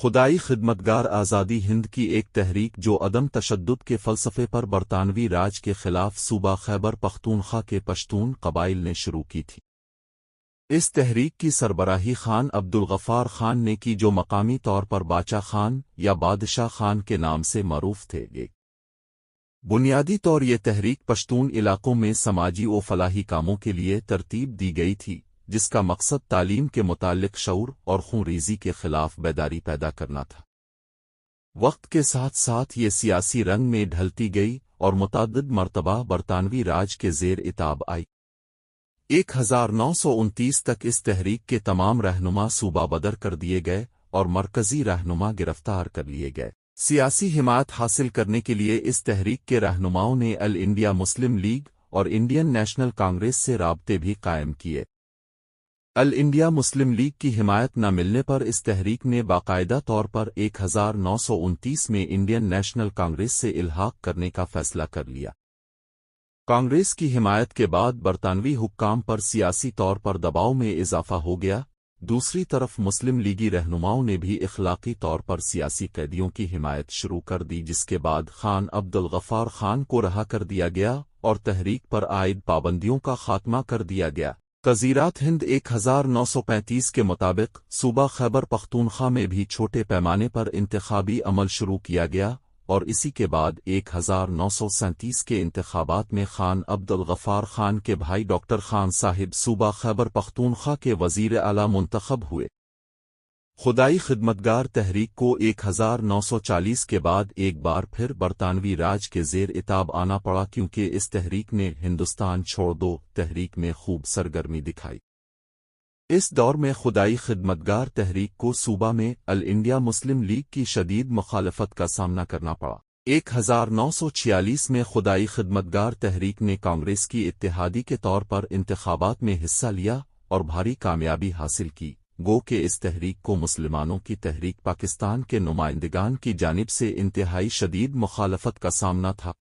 خدائی خدمتگار آزادی ہند کی ایک تحریک جو عدم تشدد کے فلسفے پر برطانوی راج کے خلاف صوبہ خیبر پختونخوا کے پشتون قبائل نے شروع کی تھی۔ اس تحریک کی سربراہی خان عبدالغفار خان نے کی جو مقامی طور پر باچا خان یا بادشاہ خان کے نام سے معروف تھے۔ بنیادی طور یہ تحریک پشتون علاقوں میں سماجی و فلاحی کاموں کے لیے ترتیب دی گئی تھی، جس کا مقصد تعلیم کے متعلق شعور اور خون ریزی کے خلاف بیداری پیدا کرنا تھا۔ وقت کے ساتھ ساتھ یہ سیاسی رنگ میں ڈھلتی گئی اور متعدد مرتبہ برطانوی راج کے زیر اتاب آئی۔ 1929 تک اس تحریک کے تمام رہنما صوبہ بدر کر دیے گئے اور مرکزی رہنما گرفتار کر لیے گئے۔ سیاسی حمایت حاصل کرنے کے لیے اس تحریک کے رہنماؤں نے آل انڈیا مسلم لیگ اور انڈین نیشنل کانگریس سے رابطے بھی قائم کیے۔ آل انڈیا مسلم لیگ کی حمایت نہ ملنے پر اس تحریک نے باقاعدہ طور پر 1929 میں انڈین نیشنل کانگریس سے الحاق کرنے کا فیصلہ کر لیا۔ کانگریس کی حمایت کے بعد برطانوی حکام پر سیاسی طور پر دباؤ میں اضافہ ہو گیا۔ دوسری طرف مسلم لیگی رہنماؤں نے بھی اخلاقی طور پر سیاسی قیدیوں کی حمایت شروع کر دی، جس کے بعد خان عبدالغفار خان کو رہا کر دیا گیا اور تحریک پر عائد پابندیوں کا خاتمہ کر دیا گیا۔ تزیرات ہند 1935 کے مطابق صوبہ خیبر پختونخوا میں بھی چھوٹے پیمانے پر انتخابی عمل شروع کیا گیا اور اسی کے بعد 1937 کے انتخابات میں خان عبدالغفار خان کے بھائی ڈاکٹر خان صاحب صوبہ خیبر پختونخوا کے وزیر اعلیٰ منتخب ہوئے۔ خدائی خدمتگار تحریک کو 1940 کے بعد ایک بار پھر برطانوی راج کے زیر اتاب آنا پڑا، کیونکہ اس تحریک نے ہندوستان چھوڑ دو تحریک میں خوب سرگرمی دکھائی۔ اس دور میں خدائی خدمتگار تحریک کو صوبہ میں آل انڈیا مسلم لیگ کی شدید مخالفت کا سامنا کرنا پڑا۔ 1946 میں خدائی خدمتگار تحریک نے کانگریس کی اتحادی کے طور پر انتخابات میں حصہ لیا اور بھاری کامیابی حاصل کی، گو کہ اس تحریک کو مسلمانوں کی تحریک پاکستان کے نمائندگان کی جانب سے انتہائی شدید مخالفت کا سامنا تھا۔